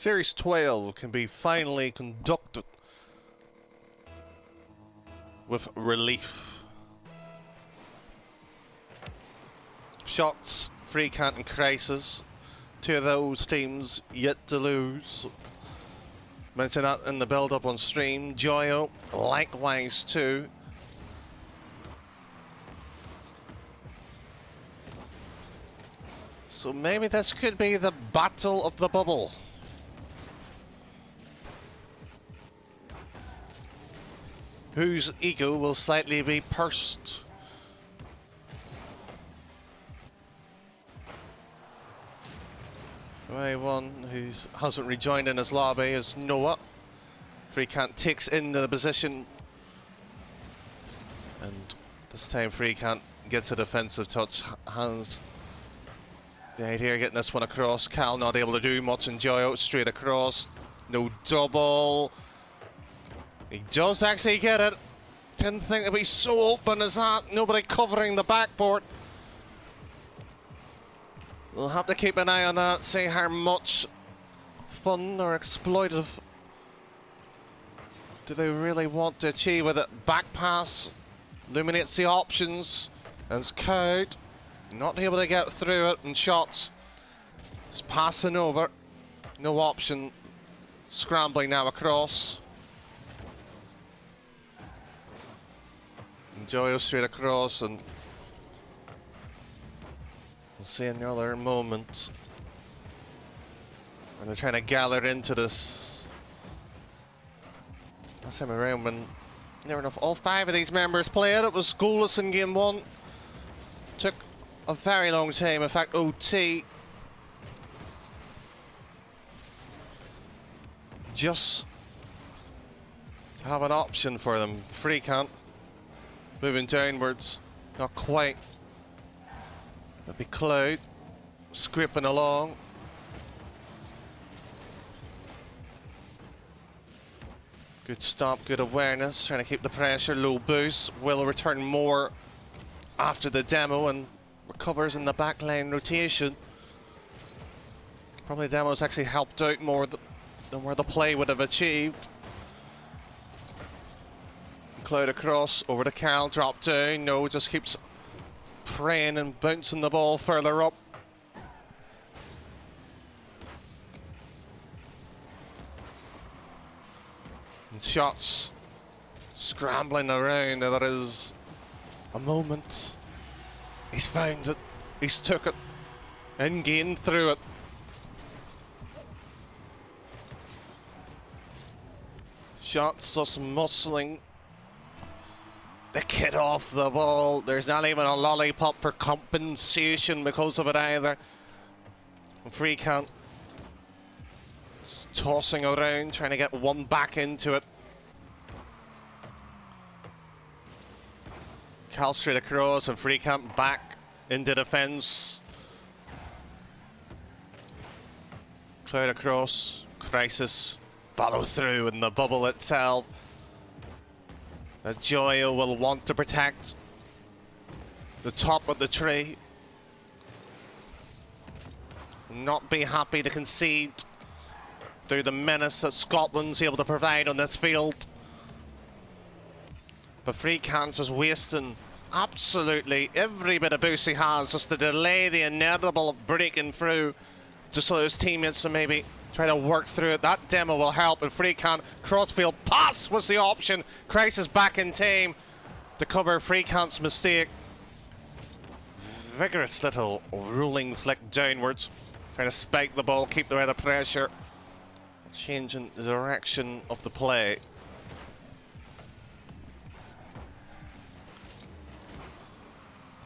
Series 12 can be finally conducted with relief. Shots, free count and crisis. Two of those teams yet to lose. Mentioned that in the build-up on stream. Joyo, likewise too. So maybe this could be the battle of the bubble. Whose ego will slightly be pursed. One who hasn't rejoined in his lobby is Noah. Freecant takes into the position. And this time Freecant gets a defensive touch. Hands the idea of getting this one across. Cal not able to do much. And Joyo straight across. No double. He does actually get it. Didn't think it'd be so open as that. Nobody covering the backboard. We'll have to keep an eye on that, see how much fun or exploitive do they really want to achieve with it. Back pass, illuminates the options, and it's cowed. Not able to get through it, and shots. Just passing over, no option. Scrambling now across. And Joyo straight across, and we'll see another moment. And they're trying to gather into this. Last time around when near enough all 5 of these members played, it was goalless in game 1. Took a very long time, in fact OT. Just to have an option for them. Freecant moving downwards, not quite. It'll be Cloud scraping along. Good stop, good awareness, trying to keep the pressure, low boost. Will return more after the demo and recovers in the backline rotation. Probably the demo's actually helped out more than where the play would have achieved. Cloud across, over to Cal, drop down, no, just keeps praying and bouncing the ball further up. And shots scrambling around. There is a moment. He's found it. He's took it and gained through it. Shots just muscling the kid off the ball. There's not even a lollipop for compensation because of it either. Freecant tossing around, trying to get one back into it. Cal straight across and Freecant back into defense. Cloud across, crisis, follow through in the bubble itself. That Joyo will want to protect the top of the tree. Not be happy to concede through the menace that Scotland's able to provide on this field. But Freecant is wasting absolutely every bit of boost he has just to delay the inevitable of breaking through, just so his teammates can maybe try to work through it. That demo will help. And Freecant crossfield pass was the option. Crisis back in time to cover Freecant's mistake. Vigorous little rolling flick downwards. Trying to spike the ball, keep the weather pressure. Changing the direction of the play.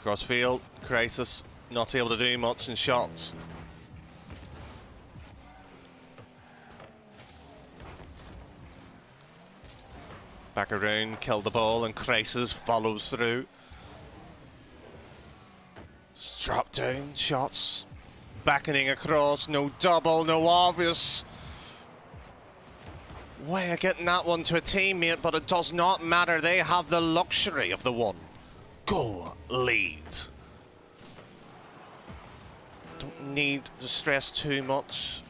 Crossfield, Crisis not able to do much in shots. Back around, kill the ball, and Crisis follows through. Just drop down, shots. Beckoning across, no double, no obvious way of getting that one to a teammate, but it does not matter. They have the luxury of the one goal lead. Don't need to stress too much.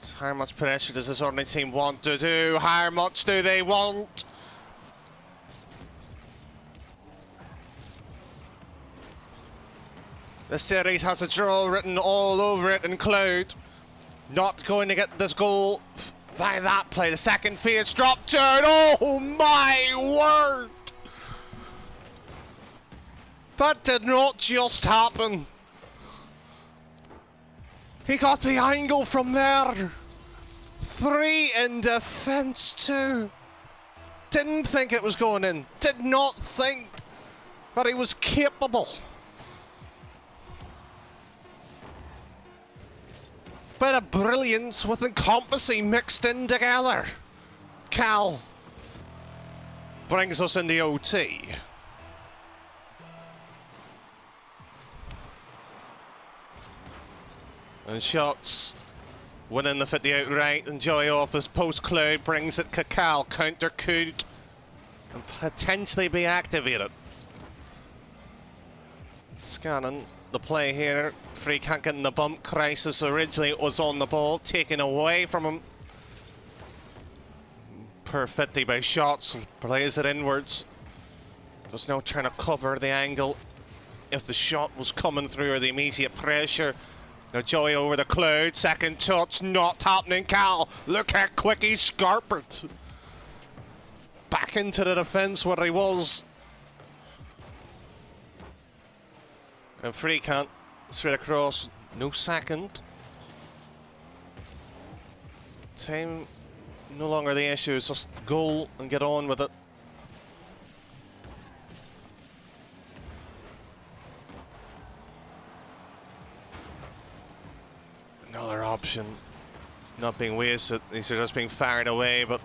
Just How much pressure does this ordinary team want to do? How much do they want? The series has a draw written all over it in Cloud. Not going to get this goal by that play. The second phase drop turn. Oh my word! That did not just happen. He got the angle from there. 3 in defence too. Didn't think it was going in. Did not think that he was capable. Bit of brilliance with incompetency mixed in together. Cal brings us in the OT. And shots winning the 50 outright, and Joy off his post Cloud brings it Cal. Counter could and potentially be activated. Scanning the play here. Free can't get in the bump. Crisis originally was on the ball, taken away from him. Per 50 by shots, plays it inwards. There's no trying to cover the angle if the shot was coming through or the immediate pressure. Now Joey over the Cloud, second touch, not happening. Cal, look how quick he scarpered. Back into the defence where he was. And Free can't straight across, no second. Time no longer the issue, it's just goal and get on with it. Another option not being wasted. These are just being fired away, but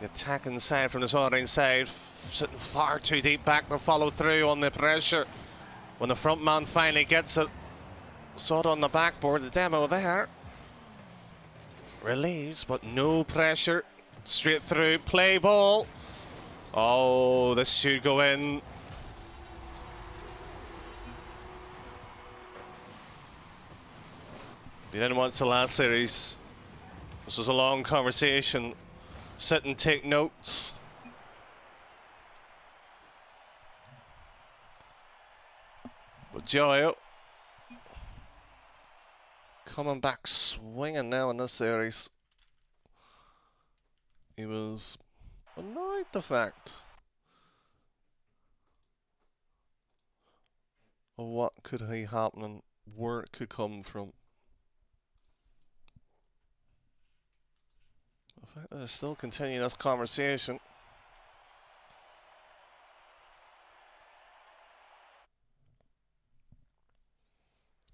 the attacking side from this orange side sitting far too deep back to follow through on the pressure. When the front man finally gets it, saw it on the backboard, the demo there. Relieves, but no pressure. Straight through, play ball. Oh, this should go in. You didn't watch the last series. This was a long conversation. Sit and take notes. But Joel coming back swinging now in this series. He was annoyed the fact of what could be happening, where it could come from. The fact that they're still continuing this conversation.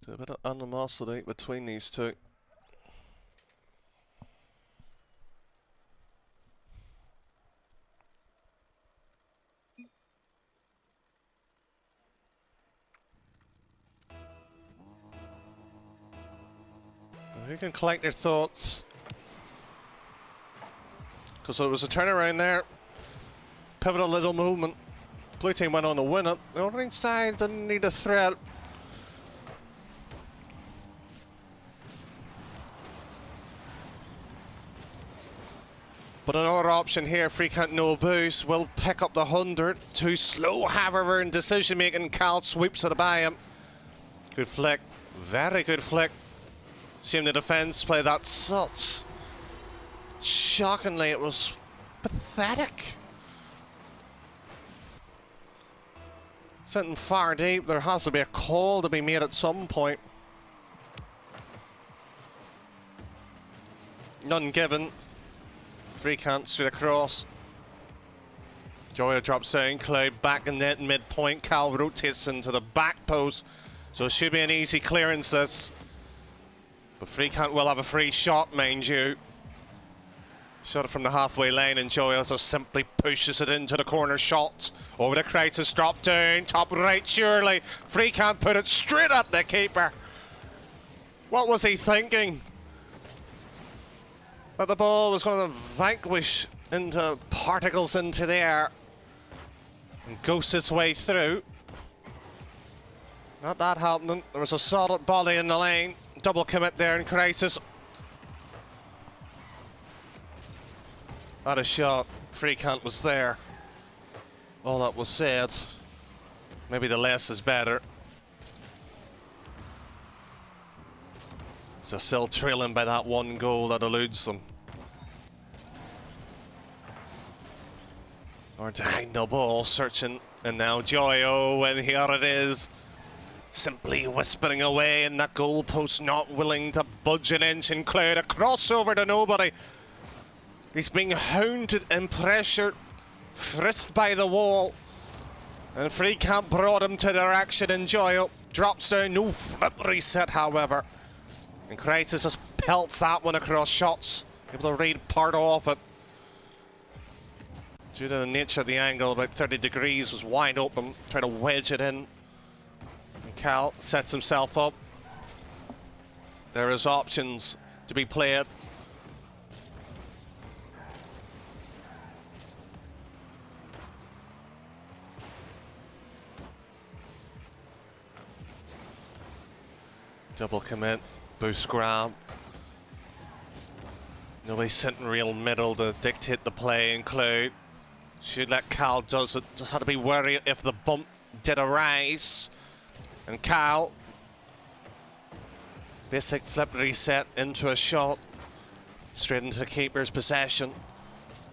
There's a bit of animosity between these two. Who can collect their thoughts? Because it was a turnaround there. Pivotal little movement. Blue team went on to win it. The orange side didn't need a threat. But another option here, Free can't no boost, will pick up the 100. Too slow, however, in decision making. Cal sweeps it by him. Good flick, very good flick. Shame the defence play that such. Shockingly, it was pathetic. Sitting far deep, there has to be a call to be made at some point. None given. Free can't straight across. Joya drops down, Cloud back in net midpoint. Cal rotates into the back post, so it should be an easy clearance this. But Free can't will have a free shot, mind you. Shot it from the halfway lane, and Joya just simply pushes it into the corner shot. Over the Crisis, drop down, top right surely. Free can't put it straight at the keeper. What was he thinking? That the ball was going to vanquish into particles into the air and ghost its way through. Not that happening. There was a solid body in the lane. Double commit there in Crisis. Had a shot. Freakant was there. All that was said. Maybe the less is better. So still trailing by that one goal that eludes them. Or behind the ball, searching. And now Joyo, and here it is. Simply whispering away in that goalpost, not willing to budge an inch. And Cloud, a crossover to nobody. He's being hounded and pressured, frisked by the wall. And Freecamp brought him to direction, and Joyo drops down. No flip reset, however. And Crisis just pelts that one across shots. Able to read part off it. Due to the nature of the angle, about 30 degrees, was wide open, trying to wedge it in. And Cal sets himself up. There is options to be played. Double commit, boost grab. Nobody's sitting real middle to dictate the play, and Cloud should let Cal does it. Just had to be wary if the bump did arise. And Cal, basic flip reset into a shot, straight into the keeper's possession,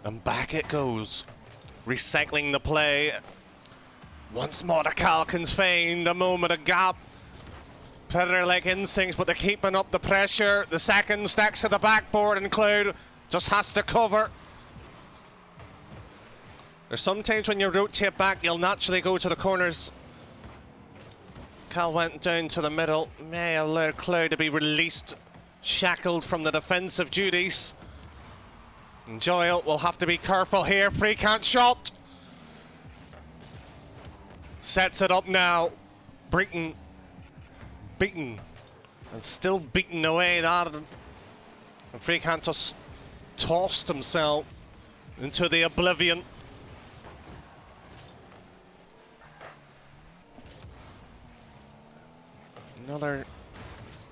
and back it goes. Recycling the play. Once more, the Calkins feigned a moment of gap. Predator-like instincts, but they're keeping up the pressure. The second stacks to the backboard, and Cloud just has to cover. There's sometimes when you rotate back, you'll naturally go to the corners. Cal went down to the middle. May allow Cloud to be released, shackled from the defensive duties. And Joyle will have to be careful here. Freecant shot. Sets it up now. Breton beaten, and still beaten away that, and Freecant just tossed himself into the oblivion. Another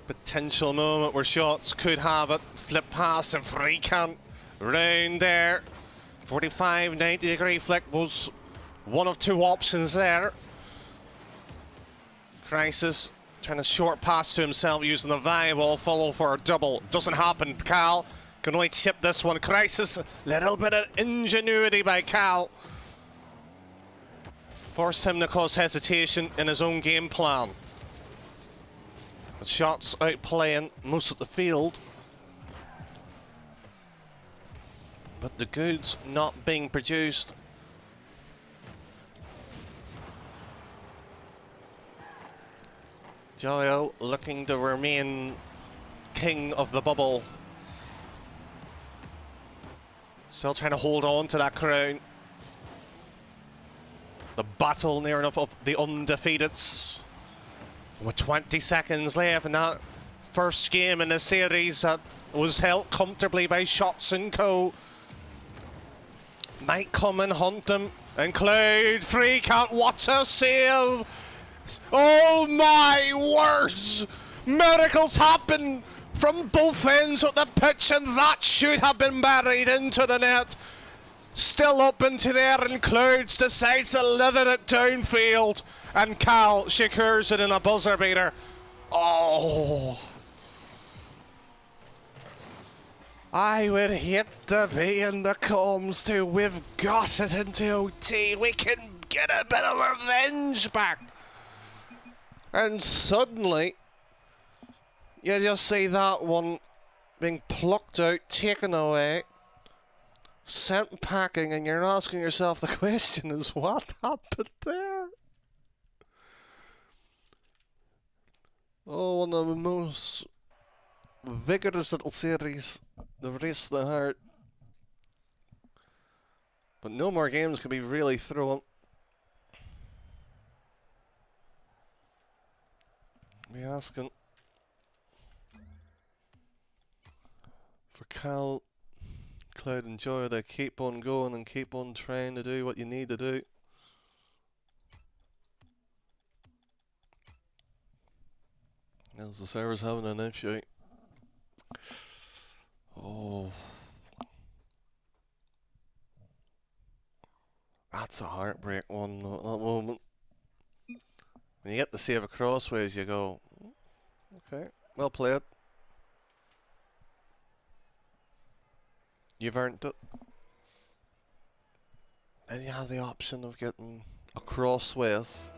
potential moment where shots could have it. Flip pass and Freecant round there. 45, 90 degree flick was one of two options there. Crisis trying to short pass to himself using the variable, follow for a double. Doesn't happen. Cal can only chip this one. Crisis, little bit of ingenuity by Cal. Forced him to cause hesitation in his own game plan. But shots outplaying most of the field. But the goods not being produced. Joyo looking to remain king of the bubble. Still trying to hold on to that crown. The battle near enough of the undefeateds. With 20 seconds left in that first game in the series that was held comfortably by Shots & Co. Might come and hunt them. And Cloud, Freecant, what a save! Oh my words! Miracles happen from both ends of the pitch, and that should have been buried into the net. Still up into the air, and Clouds decides to leather it downfield, and Cal secures it in a buzzer beater. Oh! I would hate to be in the comms too. We've got it into OT. We can get a bit of revenge back. And suddenly, you just see that one being plucked out, taken away, sent packing, and you're asking yourself the question is, what happened there? Oh, one of the most vigorous little series, the race to the heart. But no more games can be really thrown. Be asking for Cal, Cloud and Joy to keep on going and keep on trying to do what you need to do. As the server's having an issue. Oh. That's a heartbreak one at that moment. When you get the save crossways, you go, okay, well played. You've earned it. Then you have the option of getting a crossways.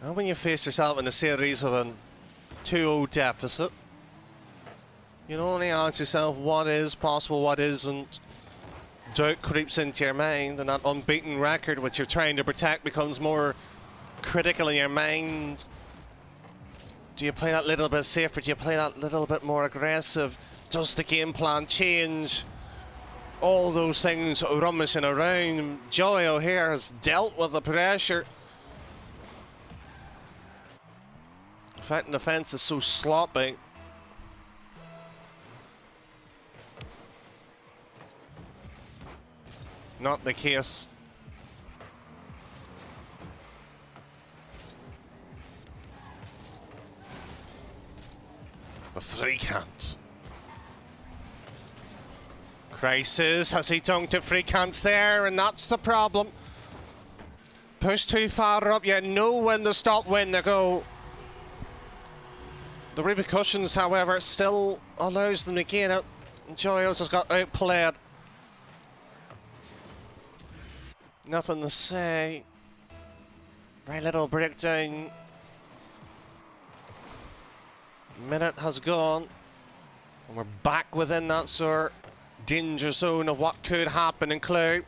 And when you face yourself in a series of a 2-0 deficit, you can only ask yourself what is possible, what isn't. Doubt creeps into your mind, and that unbeaten record which you're trying to protect becomes more critical in your mind. Do you play that little bit safer? Do you play that little bit more aggressive? Does the game plan change? All those things rummaging around. Joey O'Hare has dealt with the pressure. In fact, the defence is so sloppy. Not the case. A free count. Crisis, has he dunked it? Free counts there, and that's the problem. Push too far up, you know when to stop, when to go. The repercussions, however, still allows them to gain it. Joyos has got outplayed. Nothing to say. Very little breakdown. Minute has gone. And we're back within that sort of danger zone of what could happen in Cloud.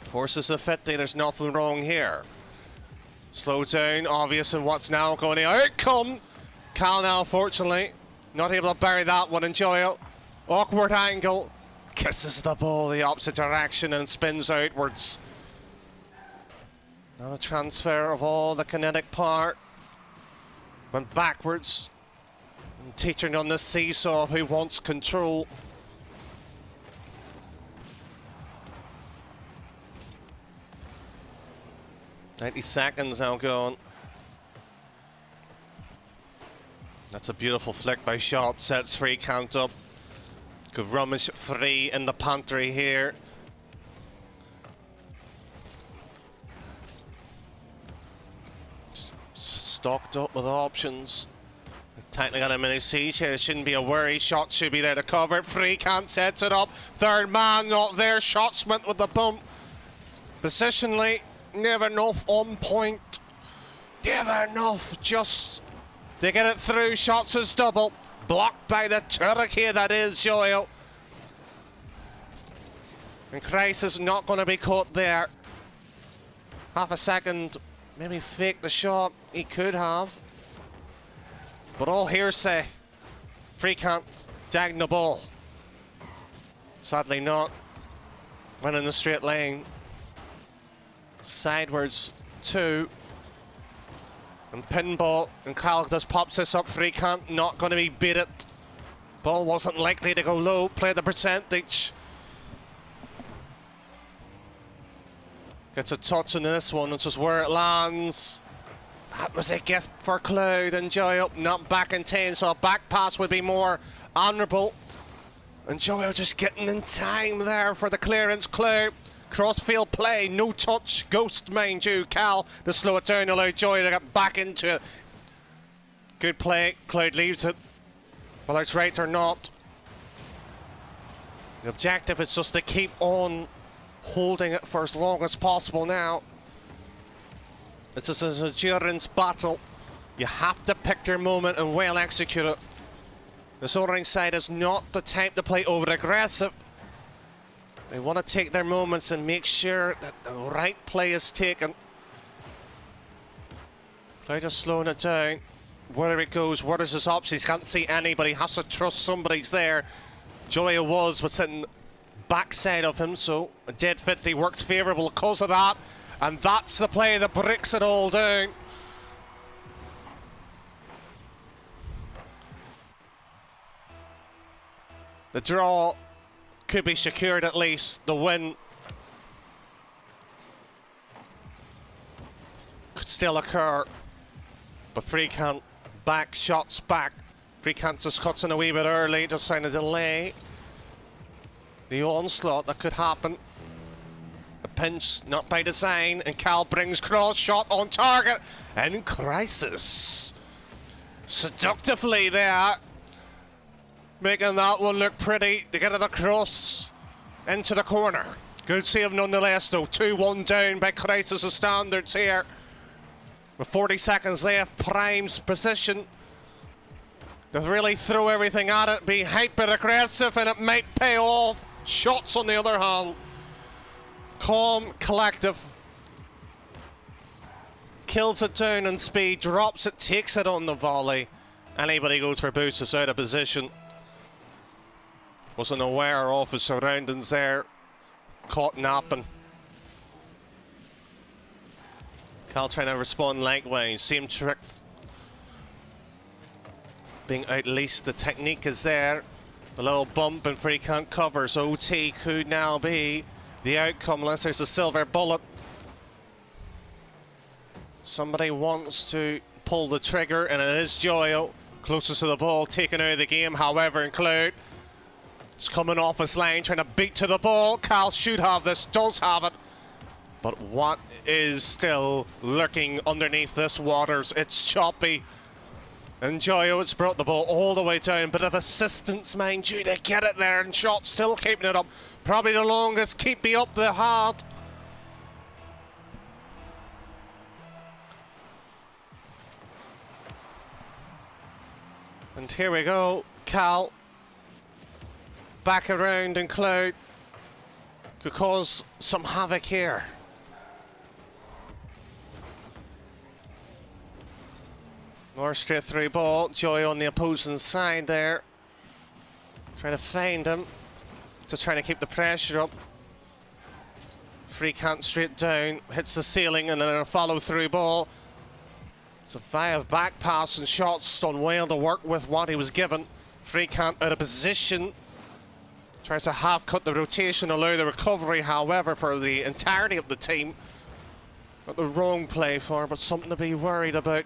Forces the 50, there's nothing wrong here. Slow down, obvious in what's now going to outcome. Cal now, fortunately, not able to bury that one. Enjoy it. Awkward angle. Kisses the ball the opposite direction and spins outwards. Now the transfer of all the kinetic power. Went backwards. And teetering on the seesaw of who wants control. "90 seconds now gone." That's a beautiful flick by Shot. Sets free count up. Could rummage free in the pantry here. Stocked up with options. Tightly got a mini siege here. Shouldn't be a worry. Shot should be there to cover it. Free can't sets it up. Third man not there. Shots went with the bump. Positionally, never enough on point. Never enough. Just to get it through. Shots is double. Blocked by the Turkey that is Joel. And Christ is not going to be caught there. Half a second, maybe fake the shot. He could have. But all hearsay. Free can't dag the ball. Sadly not. Went in the straight lane. Sidewards 2. And pinball, and Cal just pops this up. Free can't, not going to be beat it. Ball wasn't likely to go low. Play the percentage. Gets a touch in this one, which is where it lands. That was a gift for Cloud. And Joyo not back in 10, so a back pass would be more honourable. And Joyo just getting in time there for the clearance. Cloud. Crossfield play, no touch, ghost mind you. Cal to slow it down, allow Joy to get back into it. Good play, Cloud leaves it. Whether it's right or not. The objective is just to keep on holding it for as long as possible now. This is an endurance battle. You have to pick your moment and well execute it. This orange side is not the type to play over aggressive. They want to take their moments and make sure that the right play is taken. Cloud is slowing it down. Where it goes, where does his options? He can't see anybody, has to trust somebody's there. Joey was, but sitting backside of him, so a dead 50 works favourable because of that. And that's the play that breaks it all down. The draw could be secured at least. The win could still occur. But Free can't back, shots back. Freakant just cuts in a wee bit early, just trying to delay the onslaught that could happen. A pinch, not by design, and Cal brings cross shot on target, and crisis. Seductively there, making that one look pretty to get it across into the corner. Good save nonetheless though, 2-1 down by Crisis' standards here. With 40 seconds left, Prime's position. They really throw everything at it, be hyper-aggressive, and it might pay off. Shots on the other hand. Calm, collective. Kills it down in speed, drops it, takes it on the volley. Anybody goes for boost is out of position. Wasn't aware of his surroundings there. Caught napping. Cal trying to respond likewise. Same trick. Being out least, the technique is there. A little bump and Freakant covers. OT could now be the outcome unless there's a silver bullet. Somebody wants to pull the trigger and it is Joyo. Closest to the ball, taken out of the game. However, Cloud is coming off his line, trying to beat to the ball. Cal should have this, does have it. But what is still lurking underneath this waters? It's choppy. And Joyo, it's brought the ball all the way down. Bit of assistance, mind you, to get it there. And Shot still keeping it up. Probably the longest keeping up the hard. And here we go. Cal. Back around and Cloud. Could cause some havoc here. More straight through ball. Joy on the opposing side there. Trying to find him. Just trying to keep the pressure up. Freakant straight down. Hits the ceiling and then a follow through ball. It's a via back pass and Shots done well to work with what he was given. Freakant out of position. Tries to half cut the rotation, allow the recovery, however, for the entirety of the team. Not the wrong play for, but something to be worried about.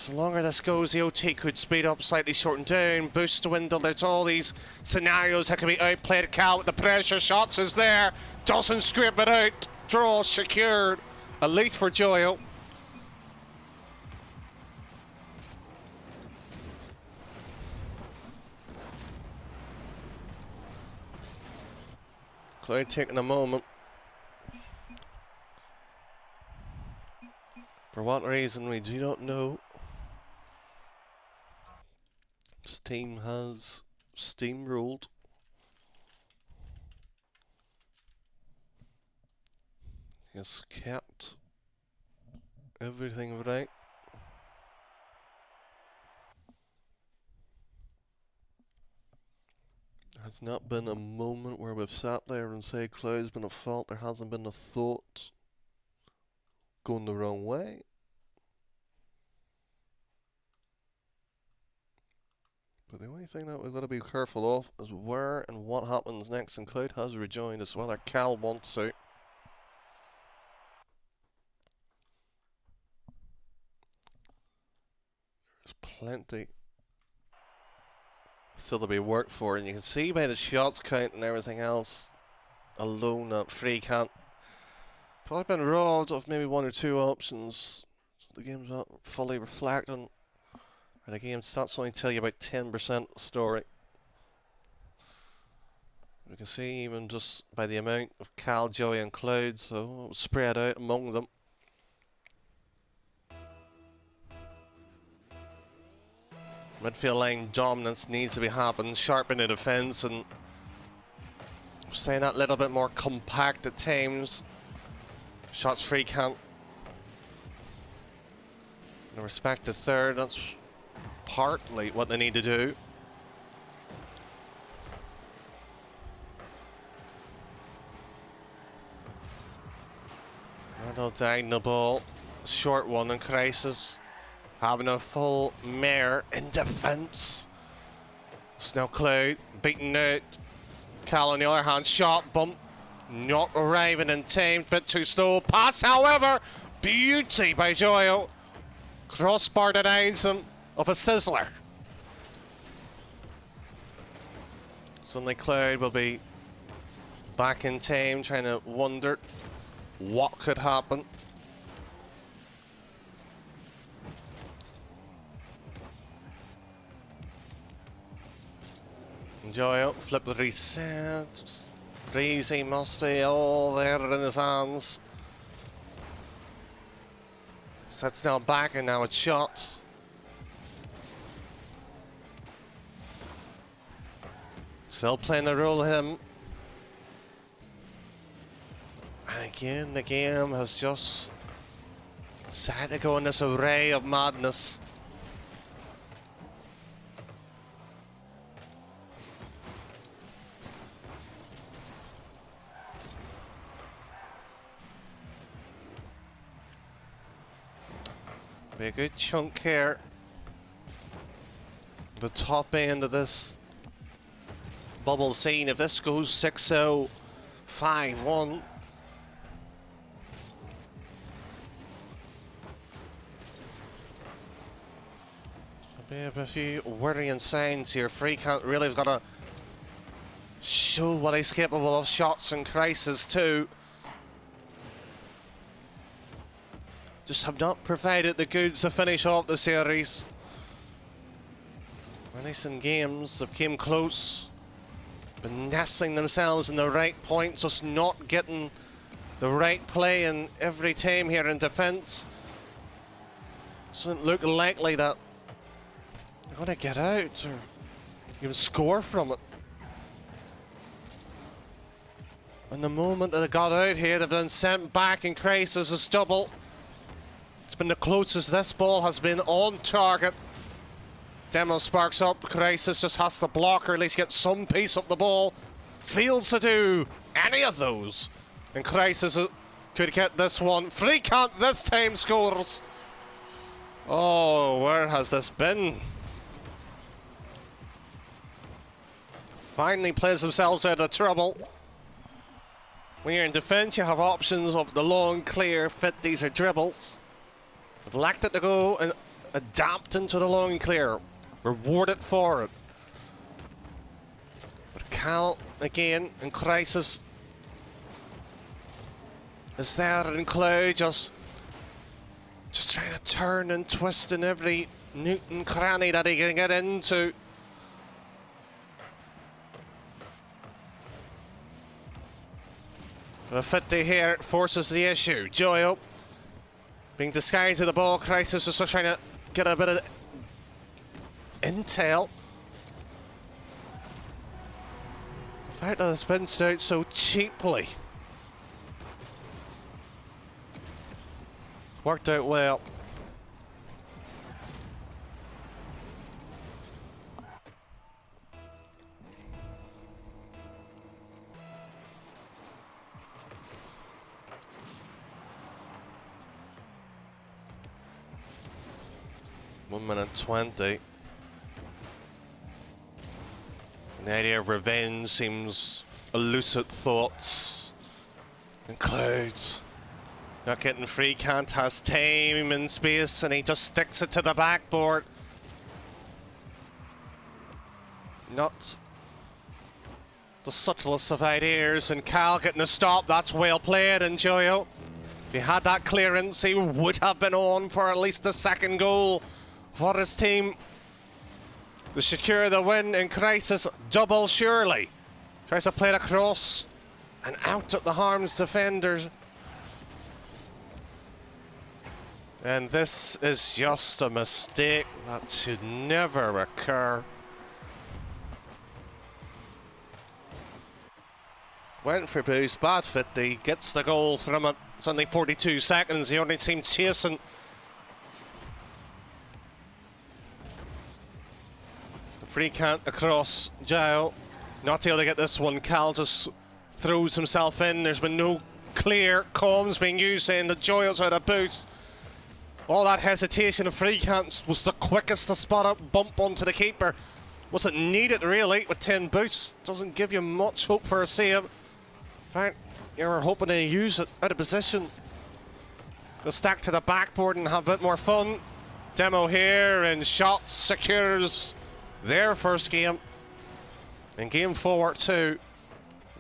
The longer this goes, the OT could speed up, slightly shorten down, boost dwindle. There's all these scenarios that can be outplayed. Cal with the pressure, Shots is there, doesn't scrape it out. Draw secured, at least for Joyo. Cloud taking a moment. For what reason, we do not know. This team has steamrolled. He has kept everything right. There has not been a moment where we've sat there and say Cloud's been at fault. There hasn't been a thought going the wrong way. But the only thing that we've got to be careful of is where and what happens next. And Cloud has rejoined as well. Cal wants to. There's plenty still to be worked for. And you can see by the shots count and everything else alone that Freakant probably been robbed of maybe one or two options. So the game's not fully reflecting. And the game stats only tell you about 10% of the story. You can see even just by the amount of Cal, Joey and Cloud, so it was spread out among them. Midfield line dominance needs to be happening, sharpen the defence and staying that little bit more compact at times. Shots Freakant. In respect to third, that's partly what they need to do. They'll diagonal ball, short one in Crisis, having a full mare in defence. Snow Cloud beaten out. Cal on the other hand, shot bump, not arriving in time, bit too slow. Pass, however, beauty by Joyo. Crossbar denies him of a sizzler. Suddenly Cloud will be back in time, trying to wonder what could happen. Enjoy it, flip the reset. Breezy, Musty, all there in his hands. Sets now back and now it's shot. Still playing the role of him. And again, the game has just decided to go in this array of madness. Be a good chunk here. The top end of this bubble scene. If this goes 6-0, 5-1. There'll be a few worrying signs here. Freecant really have got to show what he's capable of. Shots and crisis too. Just have not provided the goods to finish off the series. Recent games have came close, been nestling themselves in the right point, just not getting the right play in every time here in defence. Doesn't look likely that they're going to get out or even score from it. And the moment that they got out here, they've been sent back in crisis as double. It's been the closest this ball has been on target. Demo sparks up, Crisis just has to block or at least get some piece of the ball. Fails to do any of those. And Crisis could get this one. Freecant this time scores. Oh, where has this been? Finally plays themselves out of trouble. When you're in defence, you have options of the long, clear, fit, these are dribbles. They've lacked it to go and adapt into the long clear. Rewarded for it. But Cal, again, in crisis, is there in Cloud just trying to turn and twist in every nook and cranny that he can get into. The 50 here forces the issue. Joyo being disguised to the ball. Crisis is just trying to get a bit of intel. The fact that it's been out so cheaply worked out well. One minute 20. The idea of revenge seems elusive thoughts. And Clouds not getting free, Kant has time and space and he just sticks it to the backboard. Not the subtlest of ideas, and Cal getting a stop. That's well played, and Joyo, if he had that clearance, he would have been on for at least the second goal for his team to secure the win in crisis. Double surely. Tries to play it across and out at the Harms defenders. And this is just a mistake that should never occur. Went for boost, bad 50, gets the goal from it. It's only 42 seconds, the only team chasing. Freecant across Jao. Not able to get this one. Cal just throws himself in. There's been no clear comms being used, saying that Joyo's out of boost. All that hesitation of Freecant was the quickest to spot up, bump onto the keeper. Wasn't needed really with 10 boosts. Doesn't give you much hope for a save. In fact, you were hoping to use it out of position. Go stack to the backboard and have a bit more fun. Demo here, and Shots secures their first game. In game 4 too.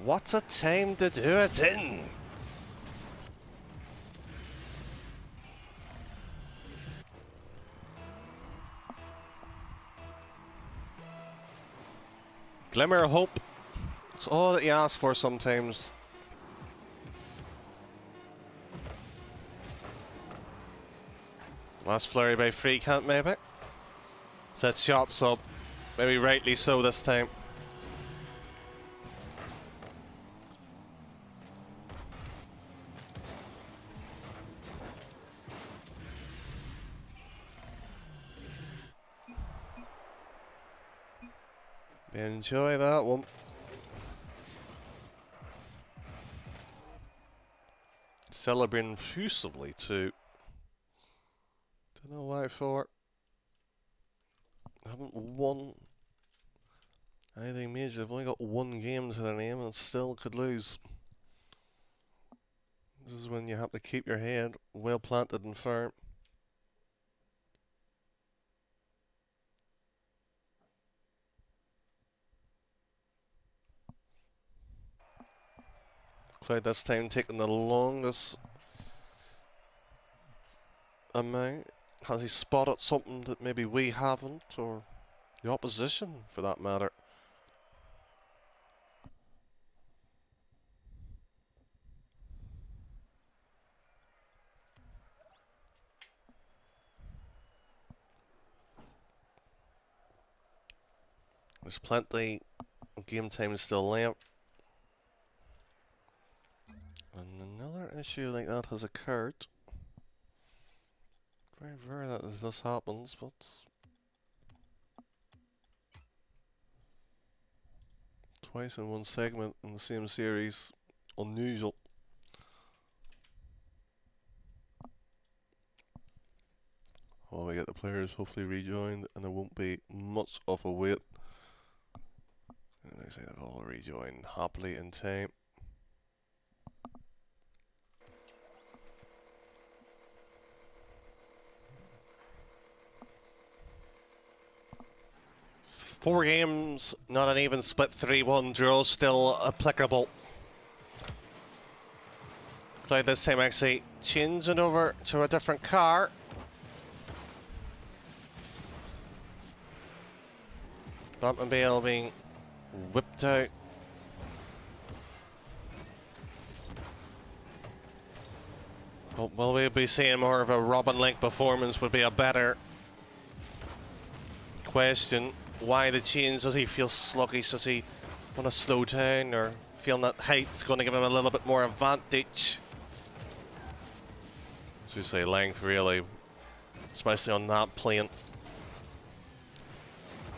What a time to do it in. Glimmer of hope. It's all that you ask for sometimes. Last flurry by Freecant maybe. Set Shots up. Maybe rightly so this time. Enjoy that one. Celebrating effusively too. Don't know why for. Haven't won anything major. They've only got one game to their name and still could lose. This is when you have to keep your head well planted and firm. Cloud this time taking the longest amount. Has he spotted something that maybe we haven't, or the opposition for that matter? There's plenty of game time still left. And another issue like that has occurred. Very rare that this happens, but twice in one segment in the same series, unusual. Well, we get the players hopefully rejoined, and there won't be much of a wait. And they say they've all rejoined happily in time. Four games, not an even split 3-1 draw, still applicable. Played this time actually changing over to a different car. Batmobile being whipped out. Will we be seeing more of a Robin-like performance would be a better question. Why the change? Does he feel sluggish? Does he want to slow down, or feeling that height's going to give him a little bit more advantage? As you say, length really, especially on that plane.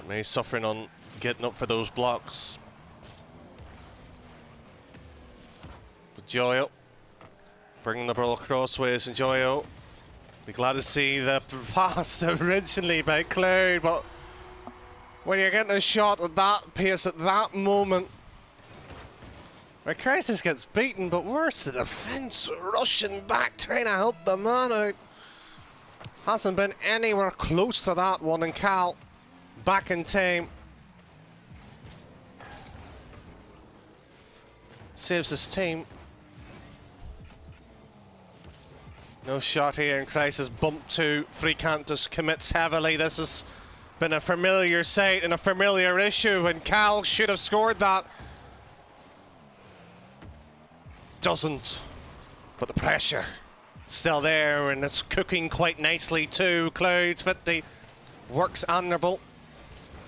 Maybe suffering on getting up for those blocks. But Joyo bringing the ball crossways, and Joyo be glad to see the pass originally by Cloud, but when you're getting a shot at that pace at that moment, where Crisis gets beaten, but where's the defence rushing back, trying to help the man out? Hasn't been anywhere close to that one, and Cal back in time. Saves his team. No shot here, and Crisis bump to Freecant just commits heavily. This has been a familiar sight and a familiar issue, and Cal should have scored that. Doesn't, but the pressure still there, and it's cooking quite nicely too. Clouds 50 works honourable.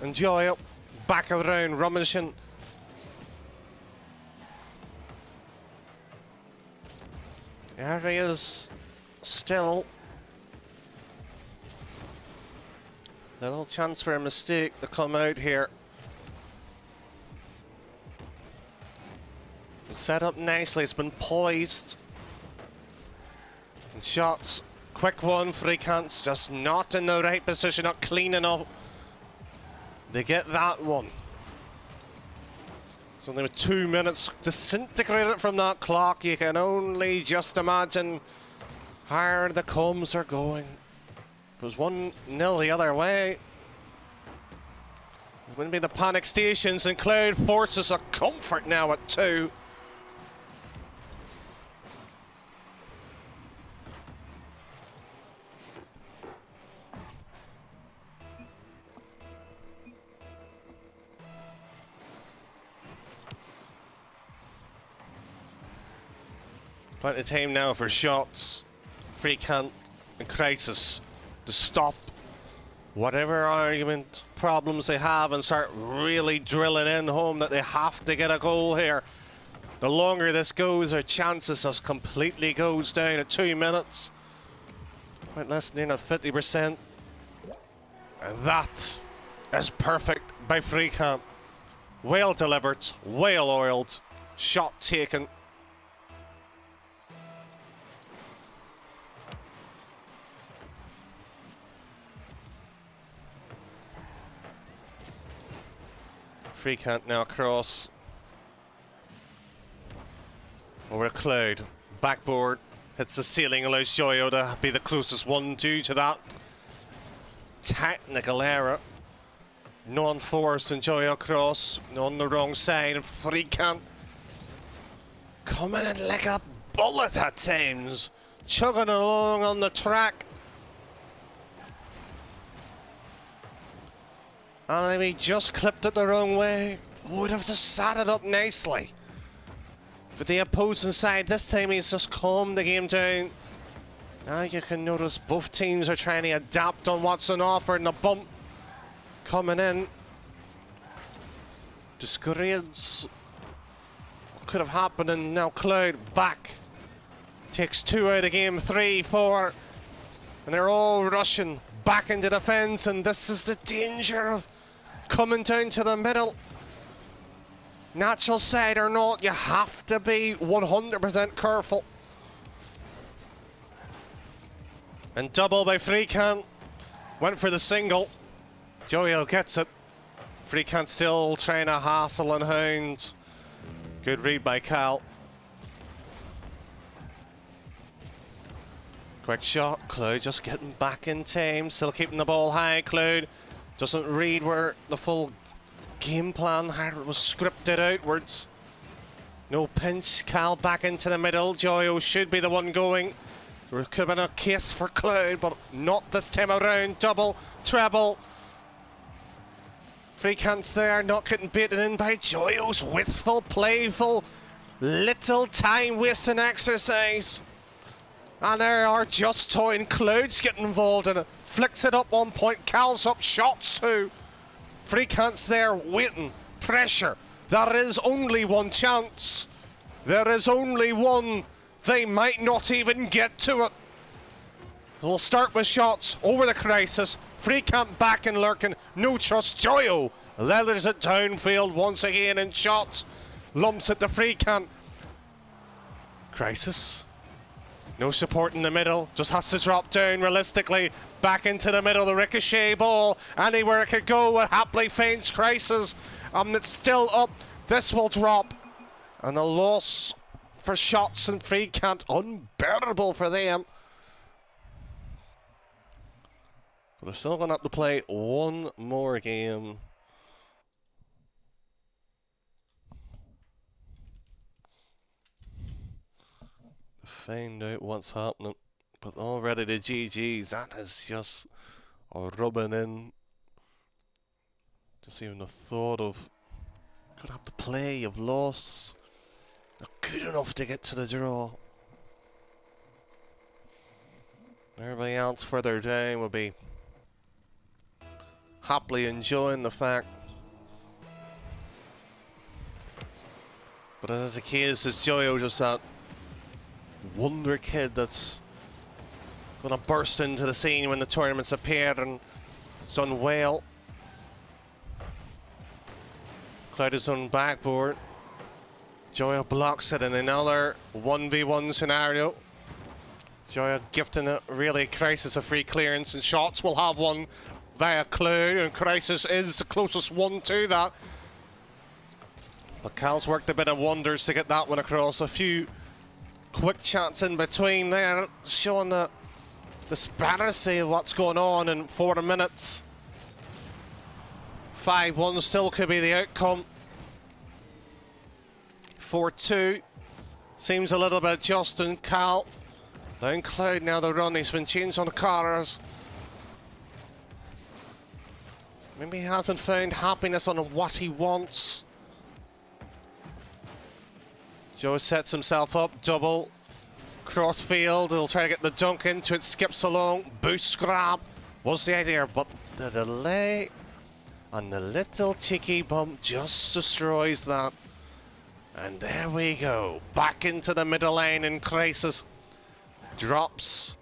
Enjoy it. Back around, rummaging. There he is, still. Little chance for a mistake to come out here. Set up nicely, it's been poised. And Shots, quick one, Freecant's just not in the right position, not clean enough. They get that one. So there were 2 minutes disintegrated from that clock. You can only just imagine how the comms are going. It was 1-0 the other way. It wouldn't be the panic stations, and Cloud forces a comfort now at 2. Plenty of time now for shots. Freakant and Crisis to stop whatever argument problems they have and start really drilling in home that they have to get a goal here. The longer this goes, their chances just completely goes down at 2 minutes. Quite less than 50%. And that is perfect by Freakant. Well delivered, well oiled, shot taken. Freakant now across. Over Cloud. Backboard. Hits the ceiling, allows Joyo to be the closest one due to that technical error. Non-force and Joyo across. On the wrong side. And Freakant coming in like a bullet at times. Chugging along on the track. And if he just clipped it the wrong way, would have just sat it up nicely. For the opposing side, this time he's just calmed the game down. Now you can notice both teams are trying to adapt on what's on offer, and the bump coming in discourages what could have happened, and now Cloud back. Takes 2 out of game 3, 4, and they're all rushing back into defence, and this is the danger of coming down to the middle. Natural side or not, you have to be 100% careful. And double by Freakant. Went for the single. Joyo gets it. Freakant still trying to hassle and hound. Good read by Cal. Quick shot. Cloud just getting back in time. Still keeping the ball high. Cloud doesn't read where the full game plan was scripted outwards. No pinch. Cal back into the middle. Joyo should be the one going. There could have been a case for Cloud, but not this time around. Double, treble. Freakant's there, not getting beaten in by Joyo's wistful, playful, little time wasting exercise. And they are just toying. Cloud's getting involved in it. Flicks it up 1 point. Cal's up shots 2. Freakant's there waiting. Pressure. There is only one chance. There is only one. They might not even get to it. We'll start with shots over the Crisis. Freakant back and lurking. No trust. Joyo leathers it downfield once again in shots. Lumps it to Freakant. Crisis. No support in the middle, just has to drop down realistically. Back into the middle, the ricochet ball. Anywhere it could go, it happily feints Crisis. It's still up, this will drop. And a loss for shots and Freakant, unbearable for them. But they're still going to have to play one more game. Find out what's happening, but already the GGs, that is just rubbing in. Just even the thought of could have to play, you've lost. Not good enough to get to the draw. Everybody else further down will be happily enjoying the fact. But as the case is Joyo just that wonder kid that's gonna burst into the scene when the tournament's appeared and it's done well. Cloud is on backboard. Joyo blocks it in another 1v1 scenario. Joyo gifting it really Crisis a free clearance, and shots will have one via Cloud, and Crisis is the closest one to that. But Cal's worked a bit of wonders to get that one across. A few quick chats in between there, showing that disparity of what's going on in 40 minutes. 5-1 still could be the outcome. 4-2 seems a little bit just, and Cal down Cloud now. The run, he's been changed on the cars. Maybe he hasn't found happiness on what he wants. Joe sets himself up, double crossfield. He'll try to get the dunk into it, skips along, boost grab was the idea, but the delay and the little cheeky bump just destroys that. And there we go, back into the middle lane, and Crisis drops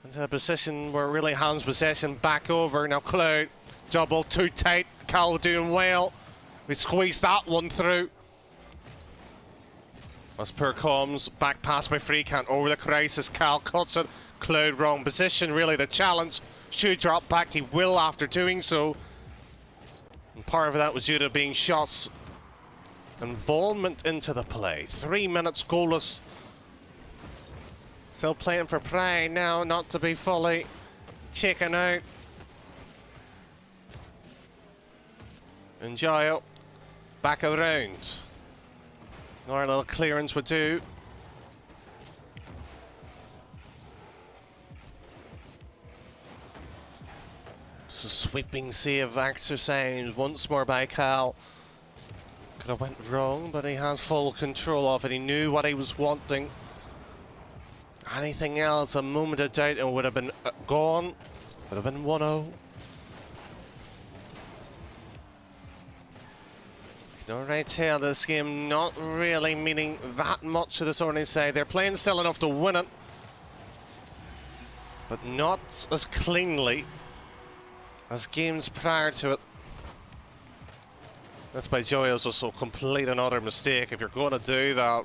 into a position where it really hands possession back over. Now Cloud, double too tight, Cal doing well. We squeezed that one through. As per comes, back pass by Freecant over the Crisis, Cal cuts it, Cloud wrong position, really the challenge. Should drop back, he will after doing so. And part of that was due to being shots. Involvement into the play. 3 minutes goalless. Still playing for pride now, not to be fully taken out. Enjoy it. Back around. Another little clearance would do. Just a sweeping save exercise once more by Cal. Could have went wrong, but he has full control of it. He knew what he was wanting. Anything else, a moment of doubt, and would have been gone. Would have been 1-0. No right here, this game not really meaning that much to the Sorting side. They're playing still enough to win it, but not as cleanly as games prior to it. That's by Joyos also complete another mistake. If you're going to do that,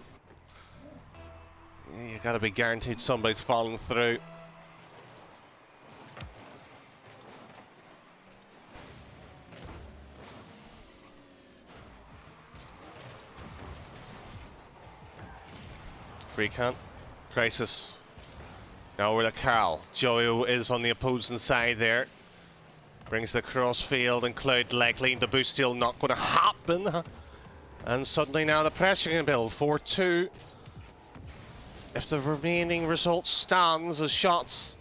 you got to be guaranteed somebody's following through. Freecant, Crisis. Now we're the Cal. Joyo is on the opposing side there. Brings the crossfield, and Cloud likely the boost still not going to happen. And suddenly now the pressure can build. 4-2. If the remaining result stands as shots.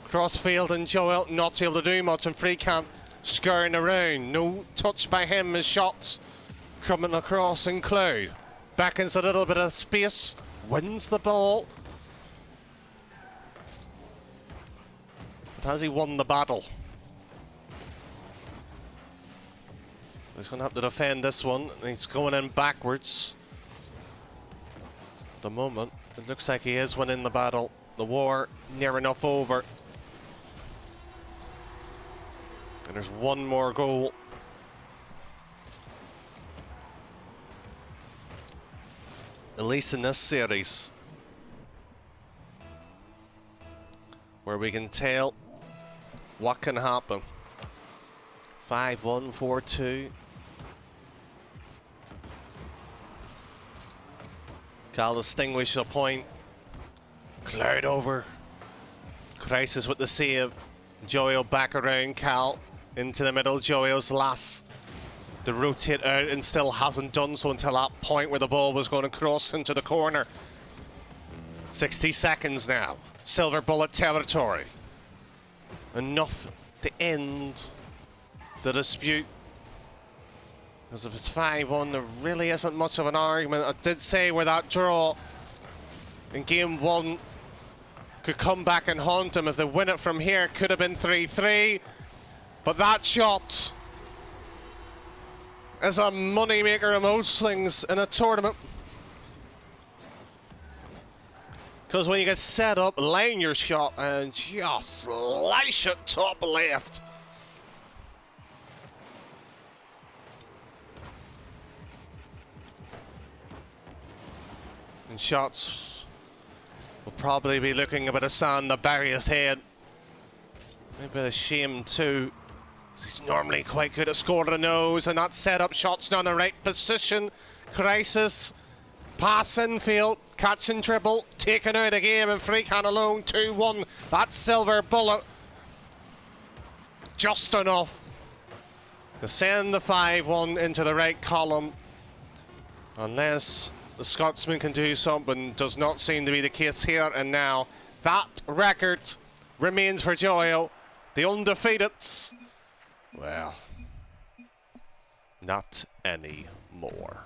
Crossfield and Joel not able to do much, and Freecant scurrying around. No touch by him as shots coming across, and Cloud back into a little bit of space. Wins the ball. But has he won the battle? He's going to have to defend this one. He's going in backwards. At the moment, it looks like he is winning the battle. The war near enough over. And there's one more goal. At least in this series, where we can tell what can happen. 5-1, 4-2. Cal distinguished a point. Cloud over. Crisis with the save. Joyo back around Cal into the middle. Joyo's last to rotate out, and still hasn't done so until that point where the ball was going to cross into the corner. 60 seconds now. Silver bullet territory. Enough to end the dispute. Because if it's 5-1, there really isn't much of an argument. I did say where that draw in game 1 could come back and haunt them. If they win it from here, could have been 3-3. But that shot is a moneymaker of most things in a tournament. Because when you get set up, line your shot and just slice it top left. And shots will probably be looking a bit of sand to bury his head. A bit of shame too. He's normally quite good at scoring the nose, and that set up shots down the right position. Crisis Pass infield, catch and dribble, taken out of the game, and Freecan alone, 2-1. That silver bullet. Just enough to send the 5-1 into the right column. Unless the Scotsman can do something, does not seem to be the case here and now. That record remains for Joyo, the undefeateds. Well, not anymore.